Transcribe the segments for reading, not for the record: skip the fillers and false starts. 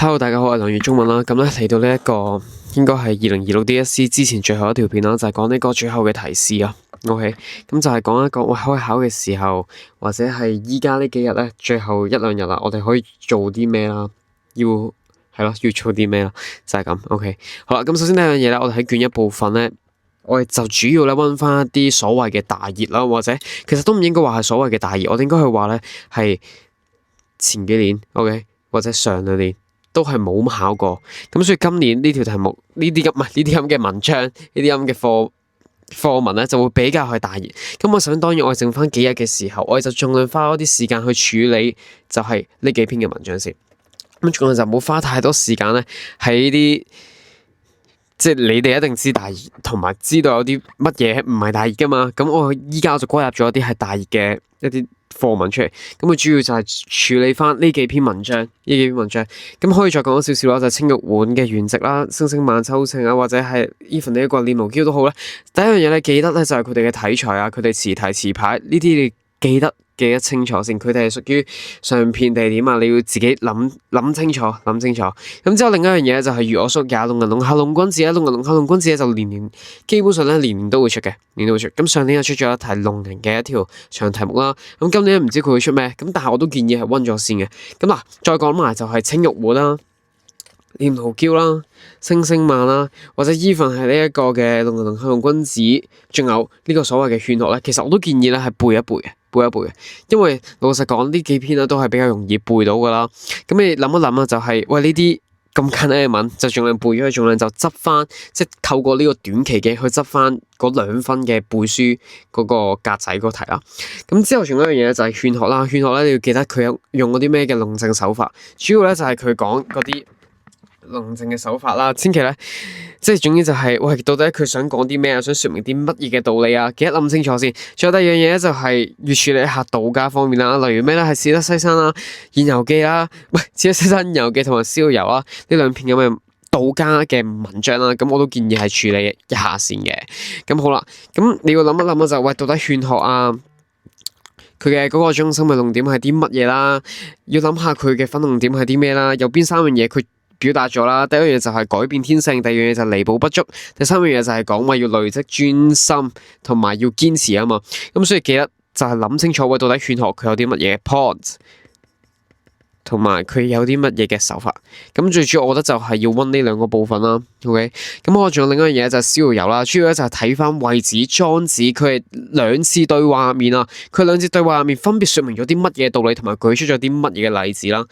Hello，大家好，我係梁粵中文啦。咁咧嚟到呢一個應該係2026 DSE 之前最後一條片啦，就係講呢個最後嘅提示啊。OK，咁就係講一個我開考嘅時候，或者係依家呢幾日咧，最後一兩日啦，我哋可以做啲咩啦？要做啲咩啦？就係咁。OK，好啦，咁首先呢樣嘢咧，我哋喺卷一部分咧，我哋就主要咧溫翻一啲所謂嘅大熱啦，或者其實都唔應該話係所謂嘅大熱，我哋應該去話咧係前幾年 OK，或者上兩年。都係冇咁考過，咁所以今年呢條題目呢啲咁嘅文章，呢啲咁嘅課文咧就會比較係大熱。咁我想當然我哋剩翻幾日嘅時候，我哋就盡量花多啲時間去處理，就係呢幾篇嘅文章先。咁盡量就冇花太多時間咧喺呢啲，即係你哋一定知大熱，同埋知道有啲乜嘢唔係大熱噶嘛。咁我依家就歸納咗一啲係大熱嘅一啲課文出嚟，咁佢主要就係處理翻呢幾篇文章，咁可以再講多少少啦，就係青玉碗嘅原籍啦，星星萬秋情啊，或者係 even 呢一個練無嬌都好咧。第一樣嘢咧，記得咧就係佢哋嘅題材啊，佢哋詞題詞牌呢啲你記得清楚先，佢哋係屬於上片地點啊，你要自己諗清楚。咁之後另一樣嘢就係如我叔也，弄人弄下弄君子啊，弄人弄下弄君子咧就基本上咧年年都會出嘅，咁上年又出咗一題弄人嘅一條長題目啦，咁今年唔知佢會出咩，咁但係我都建議係溫咗先嘅。咁嗱，再講埋就係青玉碗啦、練無嬌啦、星星萬啦，或者 even 係呢一個嘅弄人弄下弄君子，仲有呢個所謂嘅勸學咧，其實我都建議咧係背一背嘅，因為老實講呢幾篇咧都係比較容易背到噶啦。咁你諗一諗啊，就係喂呢啲咁簡單嘅文，就盡量背咗，盡量就執翻，即係透過呢個短期嘅去執翻嗰2分嘅背書嗰個格仔嗰題啦。咁之後仲有一樣嘢就係勸學啦，勸學咧你要記得佢用嗰啲咩嘅論證手法，主要咧就係佢講嗰啲論證嘅手法啦，千祈咧，即係總之就係，喂，到底佢想講啲咩啊？想說明啲乜嘢嘅道理啊？記得諗清楚先。仲有第二樣嘢咧，就係要處理一下道家方面啦，例如咩咧，係史德西山啦、現遊記啦，史德西山現遊記同埋逍遙遊啦，呢2篇咁嘅道家嘅文章啦，咁我都建議係處理一下先嘅。咁好啦，咁你要諗一諗就喂，到底勸學啊，佢嘅嗰個中心嘅論點係啲乜嘢啦？要諗下佢嘅分論點係啲咩啦？有邊3樣嘢佢表達咗啦？第一樣嘢就係改變天性，第二樣嘢就係彌補不足，第三樣嘢就係講話要累積專心同埋要堅持啊嘛。咁所以記得就係諗清楚喂，到底勸學佢有啲乜嘢 point， 同埋佢有啲乜嘢嘅手法。咁最主要我覺得就係要溫呢2個部分啦。OK， 咁我仲有另一樣嘢就係逍遙遊啦，主要咧就係睇翻惠子、莊子佢係2次對話入面啊，佢2次對話入面分別說明咗啲乜嘢道理，同埋舉出咗啲乜嘢嘅例子啦。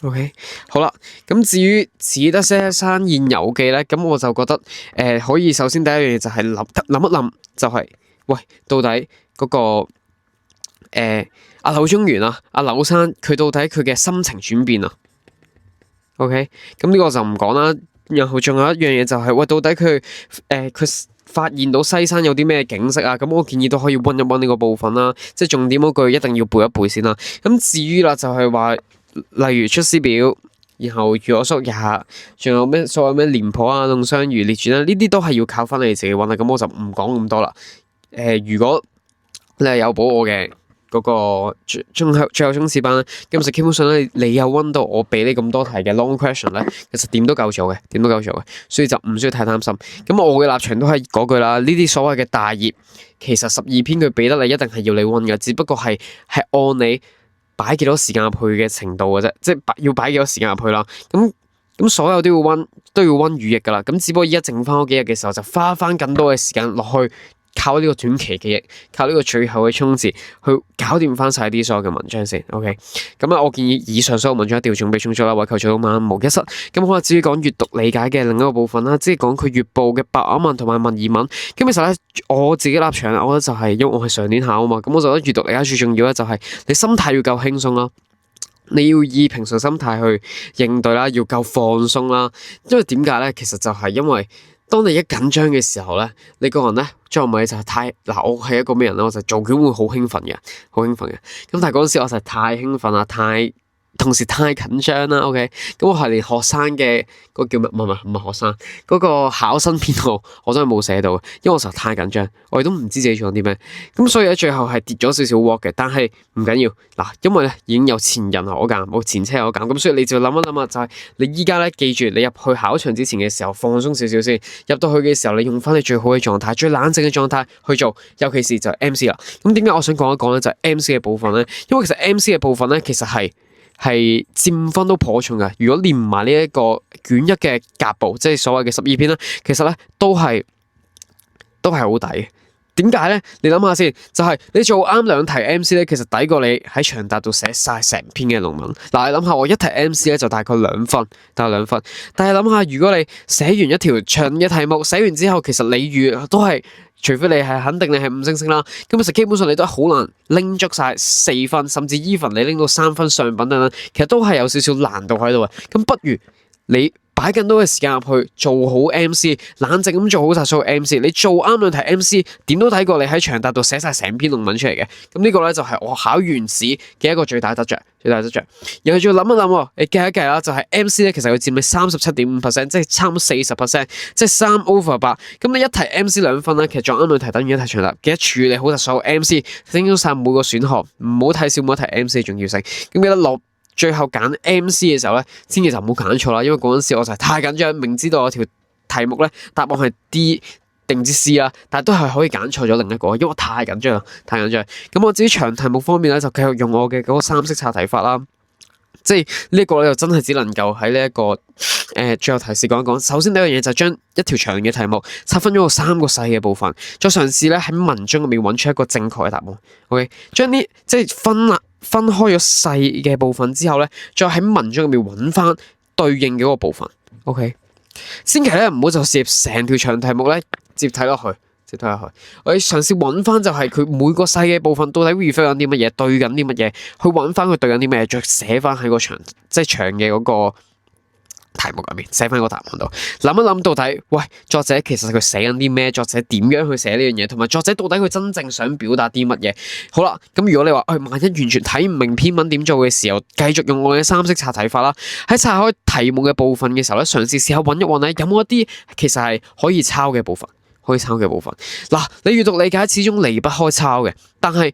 OK， 好啦，咁至於史德西山現遊記咧，咁我就覺得可以首先第一樣嘢就係諗一諗，就係喂，到底嗰個阿柳宗元啊，阿柳生佢到底佢嘅心情轉變啊 ？OK， 咁呢個就唔講啦。然後仲有一樣嘢就係喂，到底佢發現到西山有啲咩景色啊？咁我建議都可以溫一溫呢個部分啦，即係重點嗰句一定要背一背先啦。咁至於啦，就係話。例如出師表，然後如我叔也，仲有咩所謂咩廉頗啊、弄雙魚列傳啦，呢啲都係要靠翻你自己揾啦。咁我就唔講咁多啦。如果你係有補我嘅嗰個最後衝刺班咧，咁就基本上咧，你有溫到我俾你咁多題嘅 long question 咧，其實點都夠做嘅，所以就唔需要太擔心。咁我嘅立場都係嗰句啦，呢啲所謂嘅大熱，其實12篇佢俾得你，一定係要你溫嘅，只不過係按你擺幾多時間入去嘅程度嘅啫，即係要擺幾多時間入去啦。咁所有都要溫語譯噶啦。咁只不過依家剩翻嗰幾日嘅時候，就花翻更多嘅時間落去，靠呢個短期嘅譯，靠呢個最後嘅衝刺去搞掂翻晒啲所有嘅文章先。OK， 咁啊，我建議以上所有文章一定要準備充足啦，為求做到萬無一失。咁好啦，至於講閱讀理解嘅另一個部分啦，即係講佢粵報嘅白話文同埋文言文。咁其實咧，我自己立場我覺得就係，因為我係上年考啊嘛，咁我就覺得閱讀理解最重要咧，就係你心態要夠輕鬆啦，你要以平常心態去應對啦，要夠放鬆啦。因為點解咧？其實就係因為當你一緊張嘅時候咧，你個人咧再唔係就係太嗱，我係一個咩人咧？我就做卷會好興奮嘅。咁但係嗰陣時我就係太興奮啦，太同時太緊張啦，OK，咁我係連學生嘅嗰個叫乜？唔係學生嗰個考生編號，我真係冇寫到，因為我實在太緊張，我亦都唔知自己做緊啲咩，咁所以咧最後係跌咗少少 work 嘅，但係唔緊要嗱，因為咧已經有前人可鑑，冇前車可鑑，咁所以你就諗一諗啊，就係你依家咧記住，你入去考場之前嘅時候放鬆少少先，入到去嘅時候你用翻你最好嘅狀態、最冷靜嘅狀態去做，尤其是就係 MC 啦。咁點解我想講一講咧？就係 MC 嘅部分咧，因為其實 MC 嘅部分咧，其實係佔分都頗重嘅。如果連埋呢一個卷一嘅甲部，即係所謂嘅12篇啦，其實咧都係好抵嘅。點解咧？你諗下先，就係你做啱2題 MC 咧，其實抵過你喺長答度寫晒成篇嘅論文。嗱，你諗下，我1題 MC 咧就大概2分，大概2分。但係諗下，如果你寫完一條長嘅題目，寫完之後，其實你預都係，除非你係肯定你係5星星啦，咁其實基本上你都係好難拎足晒4分，甚至 even 你拎到3分上品等等，其實都係有少少難度喺度嘅。咁不如你擺更多嘅時間入去做好 MC， 冷靜咁做好晒所有 MC， 你做啱2題 MC， 點都睇過你喺長答度寫晒成篇論文出嚟嘅。咁呢個咧就係我考完試嘅一個最大得着。然後仲要諗一諗，你計一計啦，就係 MC 咧，其實佢佔你37.5%，即係差唔多40%，即係3/8。咁你1題 MC 2分咧，其實撞啱2題等於1題長答，記得處理好晒所有 MC， 清咗晒每個選項，唔好睇小每一題 MC 嘅重要性。咁記得落最後揀 MC 嘅時候咧，千祈就唔好揀錯啦，因為嗰陣時我就係太緊張，明知道我條題目咧答案係 D 定唔知 C 啦，但係都係可以揀錯咗另一個，因為我太緊張啦，太緊張。咁我至於長題目方面咧，就繼續用我嘅嗰個3式刷題法啦。即係呢一個咧，就真係只能夠喺呢一個最後提示講一講。首先第一樣嘢就將一條長嘅題目拆分咗個3個細嘅部分，再嘗試咧喺文章入面揾出一個正確嘅答案。OK， 將啲即係分開咗細嘅部分之後咧，再喺文章入面揾翻對應嘅嗰個部分。OK， 千祈咧唔好就涉成條長題目咧接睇落去。我哋嘗試揾翻就係佢每個細嘅部分到底 refer 緊啲乜嘢，對緊啲乜嘢，去揾翻佢對緊啲乜嘢，再寫翻喺個長即係長嘅嗰個題目入面，寫翻個答案度。諗一諗到底，喂，作者其實佢寫緊啲咩？作者點樣去寫呢樣嘢？同埋作者到底佢真正想表達啲乜嘢？好啦，咁如果你話，萬一完全睇唔明篇文點做嘅時候，繼續用我嘅3式刷題法啦。喺拆開題目嘅部分嘅時候咧，嘗試試下揾一揾咧，有冇一啲其實係可以抄嘅部分。嗱，你閱讀理解始終離不開抄嘅，但係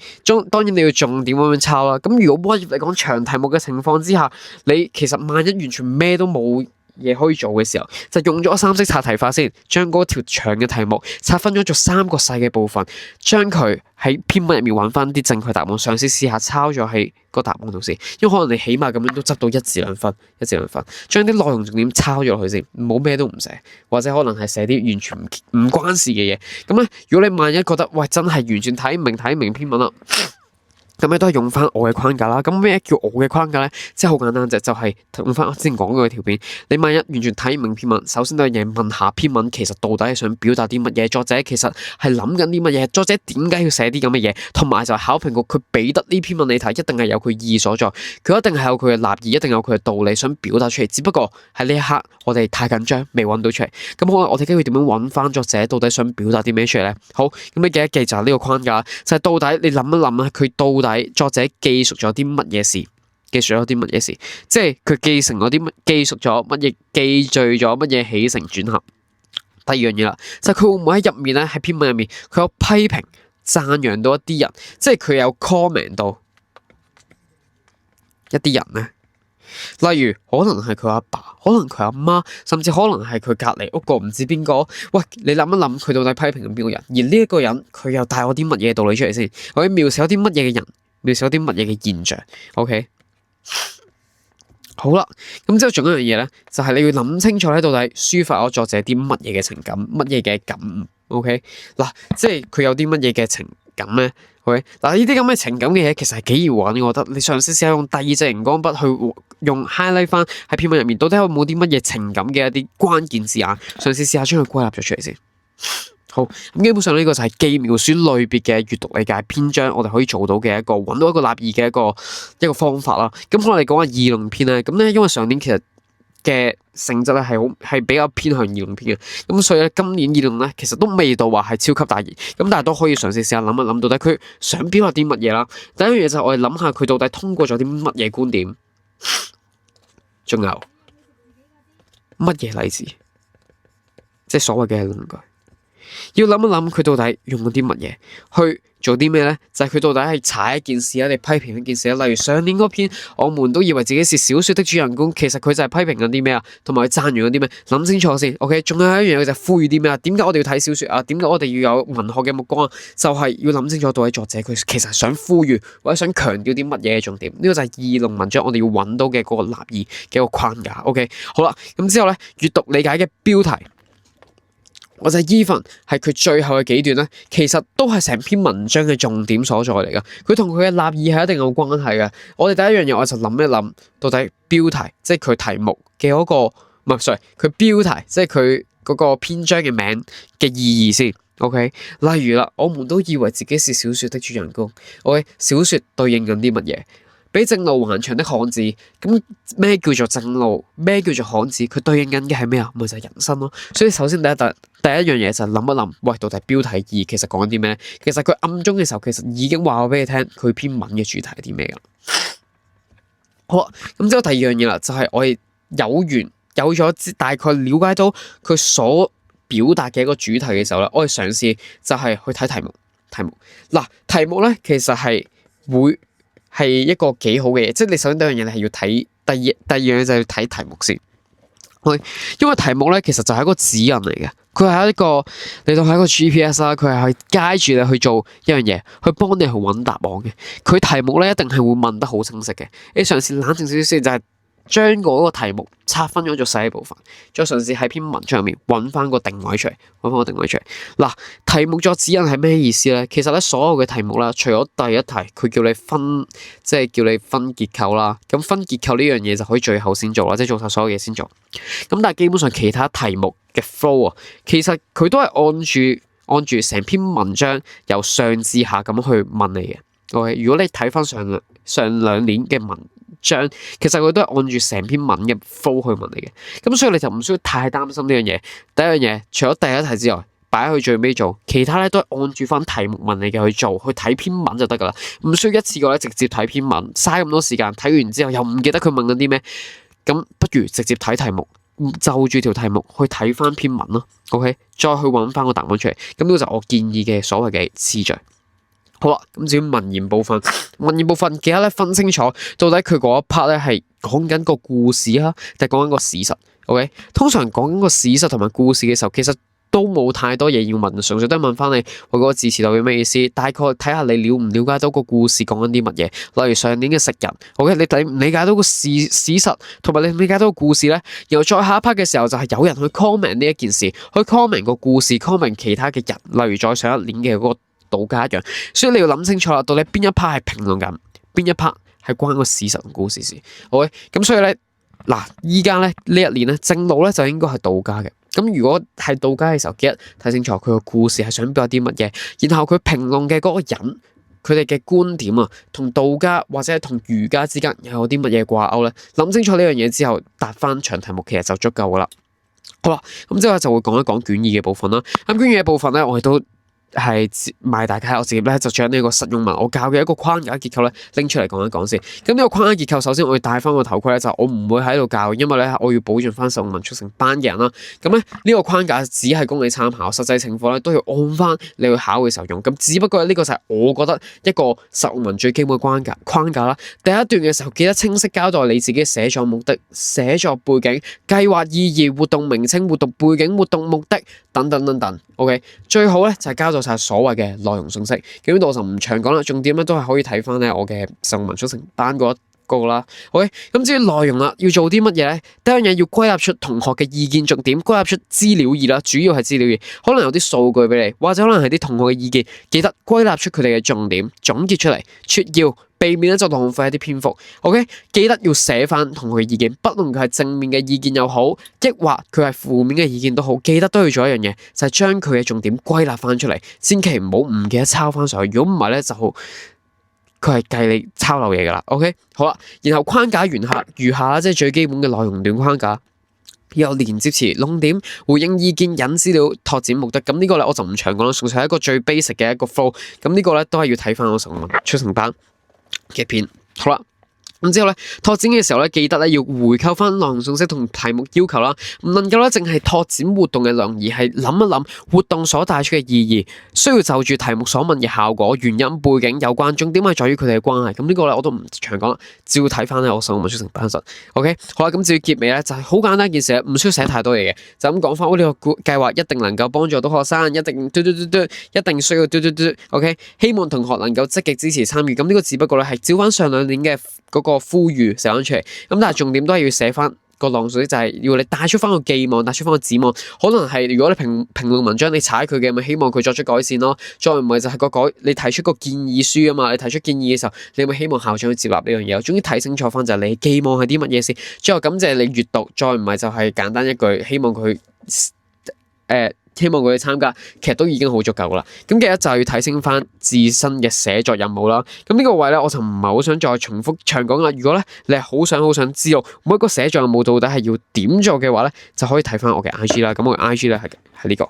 當然你要重點咁樣抄啦。咁如果畢業嚟講長題目嘅情況之下，你其實萬一完全咩都冇嘢可以做嘅時候，就用咗3式刷題法先，將嗰條長嘅題目拆分咗做3個細嘅部分，將佢喺篇文入面揾翻啲正確答案，嘗試試下抄咗喺個答案度先，因為可能你起碼咁樣都執到1至2分，將啲內容重點抄咗落去先，唔好咩都唔寫，或者可能係寫啲完全唔關事嘅嘢。咁咧，如果你萬一覺得喂真係完全睇唔明篇文啦，咁你都係用翻我嘅框架啦。咁咩叫我嘅框架咧？即係好簡單啫，就係用翻我之前講嗰條片。你萬一完全睇唔明篇文，首先都係嘢問下篇文其實到底係想表達啲乜嘢，作者其實係諗緊啲乜嘢，作者點解要寫啲咁嘅嘢，同埋就係考評局佢俾得呢篇文你睇，一定係有佢意所在，佢一定係有佢嘅立意，一定有佢嘅道理想表達出嚟。只不過喺呢一刻我哋太緊張，未揾到出嚟。咁好啦，我哋機會點樣揾翻作者到底想表達啲咩出嚟咧？好，咁你記一記就係呢個框架，就係到底你諗一諗啊，佢到底作者記述咗啲乜嘢事？即係佢記述咗乜嘢？記敘咗乜嘢起承轉合？第二樣嘢啦，就係佢會唔會喺入面咧，喺篇文入面，佢有批評、讚揚到一啲人，即係佢有 comment 到一啲人咧。例如可能係佢阿爸，可能佢阿媽，甚至可能係佢隔籬屋個唔知邊個。喂，你諗一諗，佢到底批評緊邊個人？而呢一個人，佢又帶我啲乜嘢道理出嚟先？我要描寫有啲乜嘢嘅人，描寫有啲乜嘢嘅現象。OK， 好啦，咁之後仲有一樣嘢咧，就係你要諗清楚咧，到底抒發咗作者啲乜嘢嘅情感，乜嘢嘅感悟。OK， 嗱，即係佢有啲乜嘢嘅情感咧。OK， 嗱，呢啲咁嘅情感嘅嘢其實係幾易玩嘅，我覺得你嘗試試下用第二隻熒光筆去用 highlight 翻喺篇文入面，到底有冇啲乜嘢情感嘅一啲關鍵字眼，嘗試試下將佢歸納咗出嚟先。好，咁基本上呢個就係既描書類別嘅閱讀理解篇章，我哋可以做到嘅揾到一個立意嘅一個方法啦。咁我哋講下議論篇咧，咁咧因為上年其實嘅性質咧係比較偏向議論篇嘅，咁所以咧今年議論咧其實都未到話係超級大熱，咁但係都可以嘗試試下諗一諗到底佢想表達啲乜嘢啦。第一樣嘢就係我哋諗下佢到底通過咗啲乜嘢觀點，仲有乜嘢例子？即係所謂嘅論據，要諗一諗佢到底用咗啲乜嘢去做啲咩呢？就係佢到底係踩一件事啊，定批評一件事啊？例如上年嗰篇，我們都以為自己是小說的主人公，其實佢就係批評緊啲咩啊？同埋佢讚揚緊啲咩？諗清楚先。OK， 仲有一樣嘢就係呼籲啲咩啊？點解我哋要睇小說啊？點解我哋要有文學嘅目光啊？就係要諗清楚到底作者佢其實想呼籲或者想強調啲乜嘢嘅重點。呢個就係議論文章我哋要揾到嘅嗰個立意嘅一個框架。OK， 好啦，咁之後呢，閱讀理解嘅標題。或者 even 係佢最後嘅幾段咧，其實都係成篇文章嘅重點所在嚟噶。佢同佢嘅立意係一定有關係嘅。我哋第一樣嘢我就諗一諗，到底標題即係佢題目嘅嗰個，唔係 sorry，佢標題即係佢嗰個篇章嘅名嘅意義先。OK， 例如啦，我們都以為自己是小說的主人公。OK， 小說對應緊啲乜嘢？比正路還長的漢子，咁咩叫做正路？咩叫做漢子？佢對應緊嘅係咩啊？咪就係人生咯。所以首先第一樣嘢就係諗一諗，喂，到底標題二其實講緊啲咩？其實佢暗中嘅時候，其實已經話我俾你聽，佢篇文嘅主題係啲咩噶。好，咁之後第二樣嘢啦，就係我哋有咗大概了解到佢所表達嘅一個主題嘅時候咧，我哋嘗試就係去睇題目。題目咧其實係一個幾好嘅嘢，即係你首先第一樣嘢你係要睇，第二樣嘢就係要睇題目先。因為題目咧其實就係一個指引嚟嘅，佢係一個你當係一個 GPS 啦，佢係去 guide 住你去做一樣嘢，去幫你去揾答案嘅。佢題目咧一定係會問得好清晰嘅。你嘗試冷靜少少先，就係將嗰個題目拆分咗做細部分，再嘗試喺篇文章入面揾翻個定位出嚟，嗱，題目作指引係咩意思咧？其實咧所有嘅題目啦，除咗第一題佢叫你分，即係叫你分結構啦，咁分結構呢樣嘢就可以最後先做啦，即係做晒所有嘢先做。咁但係基本上其他題目嘅 flow 啊，其實佢都係按住成篇文章由上至下咁去問你嘅。OK， 如果你睇翻上兩年嘅文章，其實佢都係按住成篇文嘅 flow 去問你嘅，咁所以你就唔需要太擔心呢樣嘢。第一樣嘢，除咗第一題之外，擺去最尾做，其他咧都係按住翻題目問你嘅去做，去睇篇文就得噶啦，唔需要一次過咧直接睇篇文，嘥咁多時間，睇完之後又唔記得佢問緊啲咩，咁不如直接睇題目，就住條題目去睇翻篇文咯。OK， 再去揾翻個答案出嚟，咁呢個就我建議嘅所謂嘅次序。好啦，咁至於文言部分記得咧分清楚，到底佢嗰一 part 咧係講緊個故事啊，定係講緊個史實 ？OK， 通常講緊個史實同埋故事嘅時候，其實都冇太多嘢要問，純粹都係問翻你我嗰個字詞代表咩意思，大概睇下你了唔了解到個故事講緊啲乜嘢。例如上年嘅食人 ，OK， 你理解到個史實，同埋你理解到個故事咧，然後再下一 part 嘅時候就係有人去 comment 呢一件事，去 comment 個故事 ，comment 其他嘅人，例如再上一年嘅嗰個道家一樣，所以你要諗清楚啦，到底邊一 part 係評論緊，邊一 part 係關個史實同故事事。OK，咁所以咧，嗱，依家咧呢一年咧正路咧就應該係道家嘅。咁如果係道家嘅時候，記得睇清楚佢個故事係想表達啲乜嘢，然後佢評論嘅嗰個人，佢哋嘅觀點啊，同道家或者係同儒家之間又有啲乜嘢掛鈎咧？諗清楚呢樣嘢之後，答翻長題目其實就足夠噶啦。好啦，咁之後就會講一講卷二嘅部分啦。咁卷二嘅部分咧，我哋都係賣大家，我直接咧就將呢個實用文我教嘅一個框架結構咧拎出嚟講一講先。咁呢個框架結構，首先我要戴翻個頭盔咧，就我唔會喺度教，因為咧我要保障翻實用文速成班嘅人啦。咁咧呢個框架只係供你參考，實際情況咧都要按翻你去考嘅時候用。咁只不過呢個就係我覺得一個實用文最基本嘅框架啦。第一段嘅時候記得清晰交代你自己嘅寫作目的、寫作背景、計劃意義、活動名稱、活動背景、活動目的等等等等。OK， 最好咧就係交代晒所謂嘅內容信息。咁呢度我就唔長講啦，重點咧都係可以睇翻咧我嘅實用文速成班嗰個啦。OK， 咁至於內容啦，要做啲乜嘢咧？第一樣嘢要歸納出同學嘅意見重點，歸納出資料二啦，主要係資料二，可能有啲數據俾你，或者可能係啲同學嘅意見，記得歸納出佢哋嘅重點，總結出嚟，撮要。避免咧就浪費一啲篇幅 ，OK？ 記得要寫翻同學嘅意見，不論佢係正面嘅意見又好，抑或佢係負面嘅意見都好，記得都要做一樣嘢，就係將佢嘅重點歸納翻出嚟，千祈唔好唔記得抄翻上去。如果唔係咧，就佢係計你抄漏嘢噶啦。OK？ 好啦，然後框架如下啦，即係最基本嘅內容段框架。有連接詞、論點、回應意見、引資料、拓展目的。咁呢個咧我就唔長講啦，純粹係一個最 basic 嘅一個 flow。咁呢個咧都係要睇翻我實用文速成班嘅片。好啦，咁之後咧，拓展嘅時候咧，記得咧要回扣翻內容信息同題目要求啦，唔能夠咧淨係拓展活動嘅內容，而係諗一諗活動所帶出嘅意義，需要就住題目所問嘅效果、原因、背景有關，重點係在於佢哋嘅關係。咁呢個咧我都唔長講啦，照睇翻咧我手文書成版實。OK， 好啦，咁至於結尾咧就係好簡單一件事，唔需要寫太多嘢嘅，就咁講翻。呢個計劃一定能夠幫助到學生，一定一定需要OK， 希望同學能夠積極支持參與。咁呢個只不過咧係照翻上兩年嘅嗰個呼籲寫翻出嚟，咁但係重點都係要寫翻個浪水，就係要你帶出翻個寄望，帶出翻個指望。可能係如果你評論文章你踩佢嘅，咪希望佢作出改善咯。再唔係就係你提出個建議書啊嘛，你提出建議嘅時候，你咪希望校長去接納呢樣嘢。總之睇清楚翻就係你寄望係啲乜嘢先。最後感謝你閱讀，再唔係就係簡單一句希望佢希望佢去參加，其實都已經好足夠啦。咁記得就係要睇清翻自身嘅寫作任務啦。咁呢個位咧，我就唔係好想再重複長講啦。如果咧你係好想知道每一個寫作任務到底係要點做嘅話咧，就可以睇翻我嘅 IG 啦。咁我嘅 IG 咧係呢個，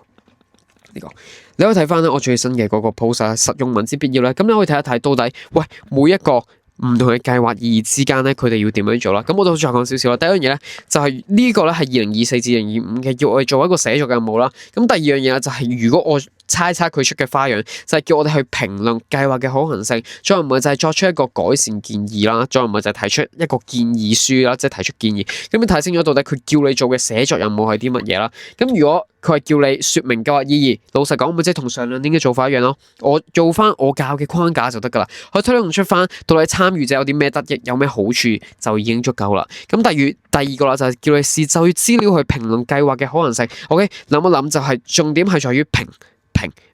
你可以睇翻咧我最新嘅嗰個 post 啊，實用文之必要咧。咁你可以睇一睇到底，喂，每一個唔同嘅計劃意義之間咧，佢哋要點樣做啦？咁我都再講少少啦。第一樣嘢咧，就係呢個咧係2024至2025嘅，要我哋做一個寫作嘅任務啦。咁第二樣嘢咧，就係如果我猜測佢出嘅花樣，就係叫我哋去評論計劃嘅可行性，再唔係就係作出一個改善建議啦，再唔係就係提出一個建議書啦，即係提出建議。咁你睇清楚到底佢叫你做嘅寫作任務係啲乜嘢啦？咁如果佢係叫你說明計劃意義，老實講，咪即係同上兩年嘅做法一樣咯。我做翻我教嘅框架就得噶啦，去推論出翻到底參與者有啲咩得益，有咩好處就已經足夠啦。咁第二個啦，就係叫你試就資料去評論計劃嘅可能性。OK， 諗一諗就係重點係在於評。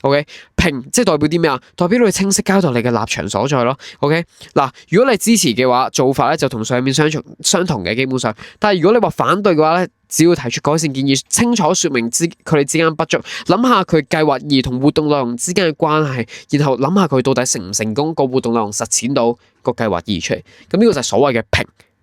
OK， 評即係代表啲咩啊？代表你清晰交代你嘅立場所在咯。OK， 嗱，如果你支持嘅話，做法咧就同上面相同嘅基本上。但係如果你話反對嘅話咧，只要提出改善建議，清楚說明佢哋之間不足，諗下佢計劃意義同活動內容之間嘅關係，然後諗下佢到底成唔成功，個活動內容實踐到個計劃意義出嚟。咁呢個就係所謂嘅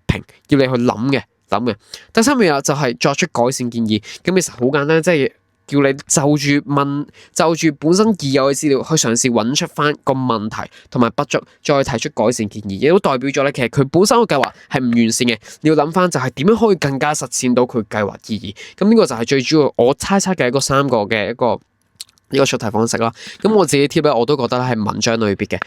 評，要你去諗嘅。第三樣就係作出改善建議。咁其實好簡單，即係叫你就住本身已有嘅資料去嘗試揾出翻個問題同埋不足，再提出改善建議，亦都代表咗咧，其實佢本身個計劃係唔完善嘅。你要諗翻就係點樣可以更加實踐到佢計劃意義。咁呢個就係最主要我猜測嘅三個嘅一個出題方式啦。咁我自己貼咧，我都覺得係文章類別嘅，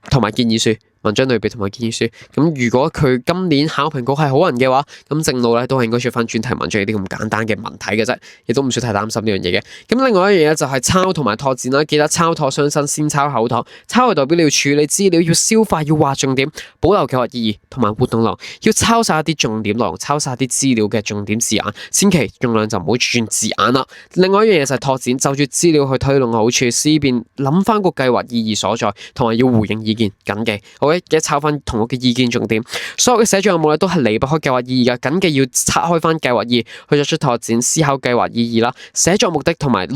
同埋建議書。文章類別同埋建議書，咁如果佢今年考評局係好人嘅話，咁正路咧都係應該出翻專題文章呢啲咁簡單嘅文體嘅啫，亦都唔需要太擔心呢樣嘢嘅。咁另外一樣嘢就係抄同埋拓展啦，記得抄拓相生，先抄後拓。抄係代表你要處理資料，要消化，要劃重點，保留計劃意義同埋活動內容，要抄晒一啲重點內容，抄晒啲資料嘅重點字眼，千祈盡量就唔好轉字眼啦。另外一樣嘢就係拓展，就住資料去推論好處，思辨諗翻個計劃意義所在，同埋要回應意見，謹記。記得抄翻同學嘅意見重點，所有嘅寫作任務咧都係離不開計劃意義噶，謹記要拆開翻計劃意義去作出拓展，思考計劃意義啦，寫作目的同埋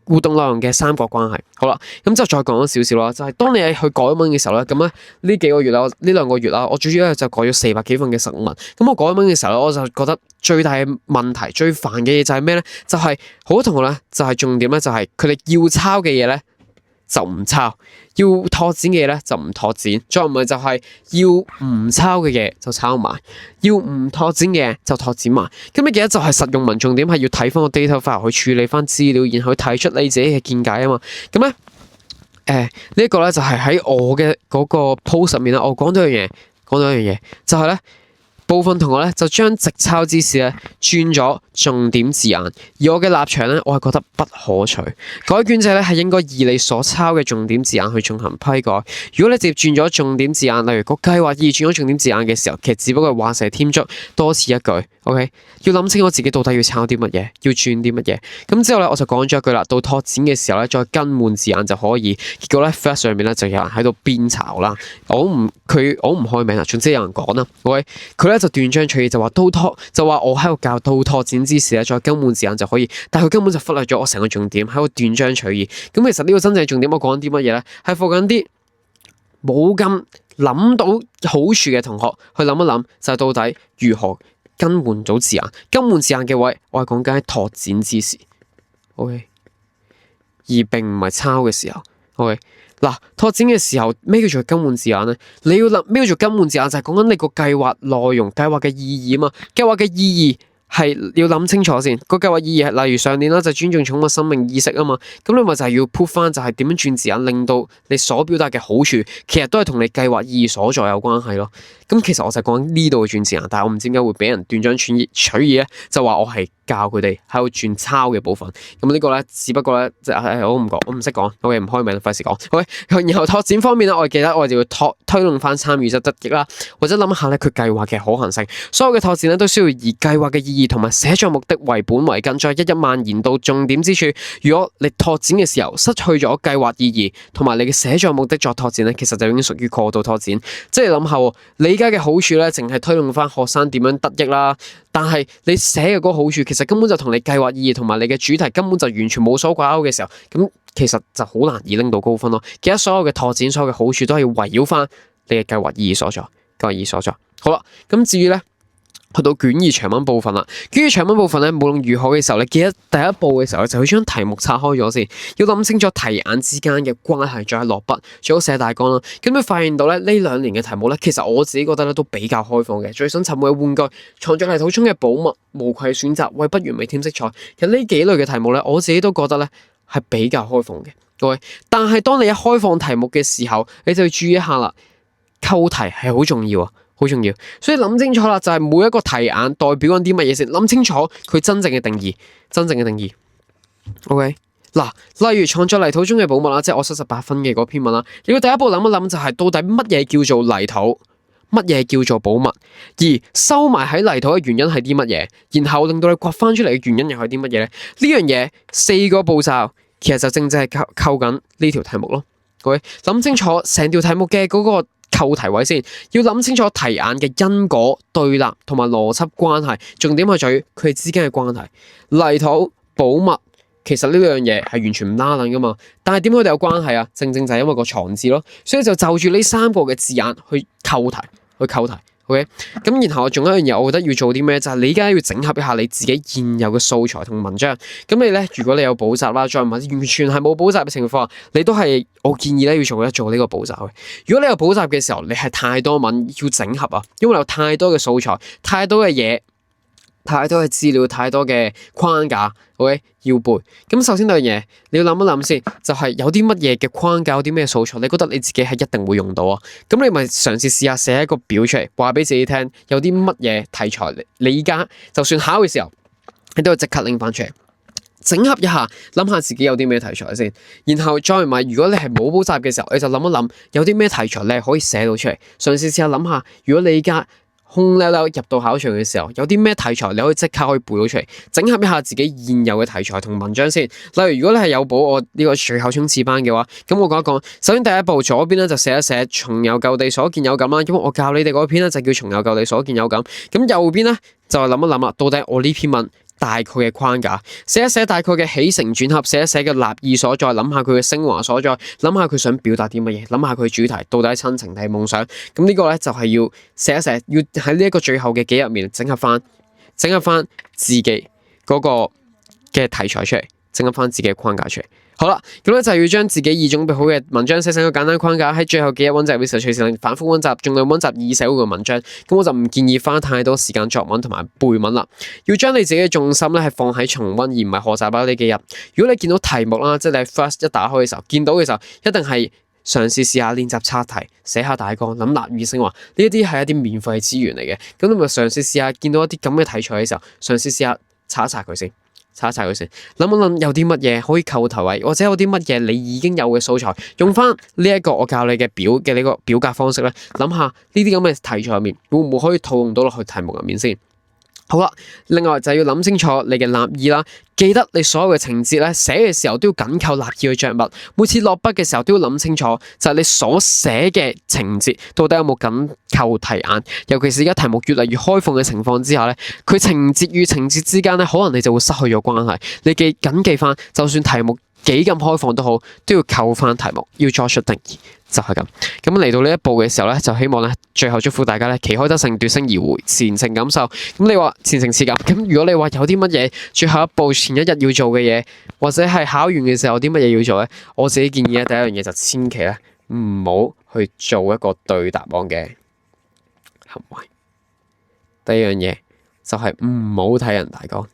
互動內容嘅三角關係。好啦，咁就再講少少啦，就係當你去改文嘅時候咧，咁咧呢幾個月啦，呢兩個月啦，我最主要就改咗400幾份嘅實文。咁我改文嘅時候咧，我就覺得最大嘅問題、最煩嘅嘢就係咩咧？就係好多同學咧，就係重點咧，就係佢哋要抄嘅嘢咧就唔抄。要拓展嘅嘢咧就唔拓展，再唔係就係要唔抄嘅嘢就抄埋，要唔拓展嘅嘢就拓展埋。咁你記得就係實用文重點係要睇翻個 data file 去處理翻資料，然後去提出你自己嘅見解啊嘛。咁咧呢一個咧就係喺我嘅嗰個 post 入面啦，我講到一樣嘢，就係咧。部分同學咧就將直抄之事咧轉咗重點字眼，而我嘅立場咧，我係覺得不可取。改卷者咧係應該以你所抄嘅重點字眼去進行批改。如果你直接轉咗重點字眼，例如個計劃意義轉咗重點字眼嘅時候，其實只不過係畫蛇添足，多此一舉。OK， 要諗清楚自己到底要抄啲乜嘢，要轉啲乜嘢。咁之後咧，我就講咗一句啦，到拓展嘅時候咧，再更換字眼就可以。結果咧 ，Flash 上面咧就有人喺度鞭炒啦。我唔開名啦，總之有人講啦。OK， 佢咧就斷章取義，就話我喺度教到拓展之時咧，再更換字眼就可以。但係佢根本就忽略咗我成個重點，喺度斷章取義。咁其實呢個真正重點，我講緊啲乜嘢咧？係課緊啲冇咁諗到好處嘅同學去諗一諗，就係到底如何更換到字眼。更換字眼嘅位，我係講緊喺拓展之時，OK， 而並唔係抄嘅時候，OK。嗱，拓展嘅時候咩叫做更換字眼咧？你要諗咩叫做更換字眼，就係講緊你個計劃內容、計劃嘅意義啊嘛。計劃嘅意義係要諗清楚先。個計劃意義係例如上年啦，就尊重寵物生命意識啊嘛。咁你咪就係要 put 翻，就係點樣轉字眼，令到你所表達嘅好處，其實都係同你計劃意義所在有關係咯。咁其實我就講呢度嘅轉字眼，但係我唔知點解會俾人斷章取義咧，就話我係教佢哋喺度轉抄嘅部分。咁呢個咧，只不過咧，我唔識講，我哋唔開名，費事講。OK，然後拓展方面咧，我記得我哋要推動翻參與者得益啦，或者諗下咧佢計劃嘅可行性。所有嘅拓展咧都需要以計劃嘅意義同埋寫作目的為本為根，再一一蔓延到重點之處。如果你拓展嘅時候失去咗計劃意義同埋你嘅寫作目的作拓展咧，其實就已經屬於過度拓展。即係諗下你而家嘅好處咧，淨係推動翻學生點樣得益啦。但係你寫嘅嗰個好處，其實根本就同你計劃意義同埋你嘅主題根本就完全冇所掛鈎嘅時候，咁其實就好難以拎到高分咯。記得所有嘅拓展，所有嘅好處都係要圍繞翻你嘅計劃意義所在。計劃意義所在。好啦，咁至於咧，去到卷二長文部分啦。卷二長文部分咧，無論如何嘅時候，你記得第一步嘅時候就要將題目拆開咗先，要諗清楚題眼之間嘅關係，再落筆，最好寫大綱啦。咁你發現到咧，呢兩年嘅題目咧，其實我自己覺得咧都比較開放嘅。最新尋回嘅玩具、藏在泥土中嘅寶物、無愧選擇、為不完美添色彩，其實呢幾類嘅題目咧，我自己都覺得咧係比較開放嘅。各位，但係當你一開放題目嘅時候，你就要注意一下啦，扣題係好重要啊。好重要，所以諗清楚啦，就係每一個題眼代表緊啲乜嘢先，諗清楚佢真正嘅定義，真正嘅定義。OK，嗱，例如藏在泥土中嘅寶物啦，即係我78分嘅嗰篇文啦。你要第一步諗一諗，就係到底乜嘢叫做泥土，乜嘢叫做寶物，而收埋喺泥土嘅原因係啲乜嘢，然後令到你掘翻出嚟嘅原因又係啲乜嘢咧？呢樣嘢4個步驟，其實就正正係扣緊呢條題目咯。OK，諗清楚成條題目嘅嗰個扣題位先，要諗清楚題眼嘅因果對立同埋邏輯關係，重點係在於佢哋之間嘅關係。泥土、寶物，其實呢兩樣嘢係完全唔拉楞噶嘛，但係點解佢哋有關係啊？正正就係因為個藏字咯，所以就住呢3個嘅字眼去扣題，OK，咁然後仲有一樣嘢，我覺得要做啲咩？就係你而家要整合一下你自己現有嘅素材同文章。咁你咧，如果你有補習啦，再唔係完全係冇補習嘅情況，你都係我建議咧要做呢個補習嘅。如果你有補習嘅時候，你係太多文要整合啊，因為有太多嘅素材、太多嘅嘢、太多嘅資料、太多嘅框架，OK，要背。咁首先第一樣嘢，你要諗一諗先，就係有啲乜嘢嘅框架，有啲咩素材，你覺得你自己係一定會用到啊？咁你咪嘗試試下寫一個表出嚟，話俾自己聽，有啲乜嘢題材，你而家就算考嘅時候，你都要即刻拎翻出嚟，整合一下，諗下自己有啲咩題材先。然後再唔係，如果你係冇補習嘅時候，你就諗一諗，有啲咩題材你係可以寫到出嚟。嘗試試下諗下，如果你而家空溜溜入到考場嘅時候，有啲咩題材你可以即刻可以背到出嚟，整合一下自己現有嘅題材同文章先。例如，如果你係有補我呢個隨口衝刺班嘅話，咁我講一講。首先第一步，左邊咧就寫一寫重遊舊地所見有感啦，因為我教你哋嗰篇咧就叫重遊舊地所見有感。咁右邊咧就係諗一諗啦，到底我呢篇文大概嘅框架，寫一寫大概嘅起承轉合，寫一寫嘅立意所在，諗下佢嘅升華所在，諗下佢想表達啲乜嘢，諗下佢主題到底係親情定係夢想。咁呢個咧就係要寫一寫，要喺呢一個最後嘅幾入面整合翻自己嗰個嘅題材出嚟，整合翻自己嘅框架出嚟。好啦，咁咧就要將自己已準備好嘅文章寫成一個簡單框架，喺最後幾日溫習嘅時候隨時反覆溫習，盡量溫習已寫好嘅文章。咁我就唔建議花太多時間作文同埋背文啦。要將你自己嘅重心咧係放喺重溫，而唔係學習啦呢幾日。如果你見到題目啦，即係你 first 一打開嘅時候見到嘅時候，一定係嘗試試下練習刷題，寫下大綱，諗立意升華，呢一啲係一啲免費資源嚟嘅。咁你咪嘗試試下見到一啲咁嘅題材嘅時候，嘗試試下查一查佢先。查一查佢先，諗一諗有啲乜嘢可以扣題位，或者有啲乜嘢你已經有嘅素材，用翻呢一個我教你嘅表嘅呢個表格方式咧，諗下呢啲咁嘅題材入面會唔會可以套用到落去題目入面先。好啦，另外就要諗清楚你嘅立意啦，記得你所有嘅情節咧寫嘅時候都要緊扣立意去着墨，每次落筆嘅時候都要諗清楚，就係你所寫嘅情節到底有冇緊扣題眼，尤其是而家題目越嚟越開放嘅情況之下咧，佢情節與情節之間咧可能你就會失去咗關係。你緊記翻，就算題目幾咁開放都好，都要扣翻題目，要作出定義，就係咁。咁嚟到呢一步嘅時候咧，就希望咧最後祝福大家咧旗開得勝，奪星而回，前程感受。咁你話前程似錦，咁如果你話有啲乜嘢最後一步前一日要做嘅嘢，或者係考完嘅時候有啲乜嘢要做咧，我自己建議咧第一樣嘢就千祈咧唔好去做一個對答案嘅行為。第二樣嘢就係唔好睇人大綱。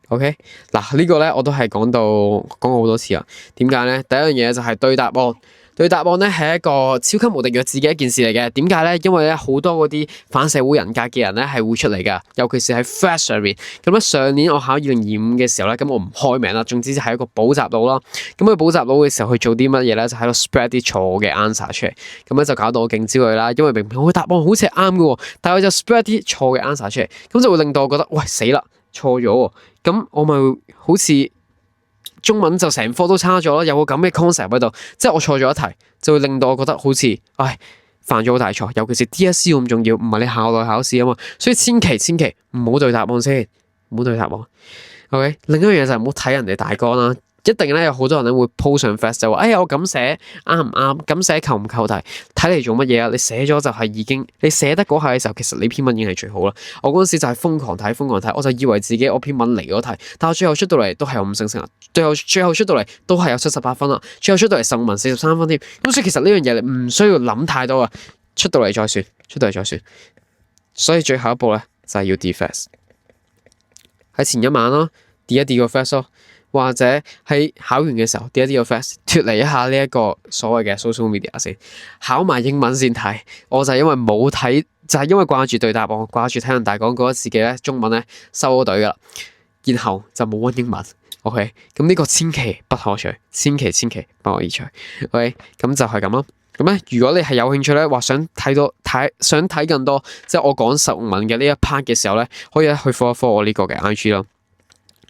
OK， 嗱呢個咧我都係講過好多次啦。點解咧？第一樣嘢就係對答案。對答案咧係一個超級無敵弱智嘅一件事嚟嘅。點解咧？因為咧好多嗰啲反社會人格嘅人咧係會出嚟噶，尤其是喺 Flash 上面。咁咧上年我考2025嘅時候咧，咁我唔開名啦。總之就係一個補習佬啦。咁佢補習佬嘅時候去做啲乜嘢咧？就喺度 spread 啲錯嘅 answer 出嚟。咁咧就搞到我勁焦慮啦。因為明明我嘅答案好似係啱嘅，但係佢就 spread 啲錯嘅 answer 出嚟，咁就會令到我覺得喂死啦！錯咗喎，咁我咪好似中文就成科都差咗咯，有個咁嘅 concept 喺度，即係我錯咗一題，就會令到我覺得好似，犯咗好大錯，尤其是 DSE 咁重要，唔係你校內考試啊嘛，所以千祈唔好對答案先，唔好對答案。OK， 另一樣嘢就係唔好睇人哋大綱啦。一定咧有好多人咧會 po 上 Flash 就話，我咁寫啱唔啱？咁寫扣唔扣題？睇嚟做乜嘢啊？你寫咗就係已經，你寫得嗰下嘅時候，其實你篇文已經係最好啦。我嗰陣時就係瘋狂睇，我就以為自己我篇文嚟咗題，但我最後出到嚟都係有5星星啦。最後出到嚟都係有78分啦。最後出到嚟實文43分添。咁所以其實呢樣嘢你唔需要諗太多啊，出到嚟再算。所以最後一步咧就係要 defast 喺前一晚咯，跌一跌個 fast 咯。或者喺考完嘅時候，跌一跌個 fast，脫離一下呢一個所謂嘅 social media 先，考埋英文先睇。我就係因為冇睇，就係因為掛住對答案，掛住睇人大講，覺得自己咧中文咧收咗隊噶啦，然後就冇溫英文。OK， 咁呢個千祈不可取，千祈不可以取。OK，咁就係咁咯。咁咧，如果你係有興趣咧，話想睇更多，即係我講實文嘅呢一 part 嘅時候咧，可以去 follow 我呢個嘅 IG 咯。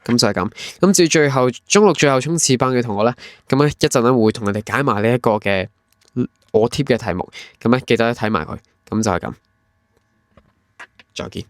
咁就係咁。咁至於最後中六最後衝刺班嘅同學咧，咁咧一陣咧會同你哋解埋呢一個嘅我貼嘅題目，咁咧記得睇埋佢。咁就係咁，再見。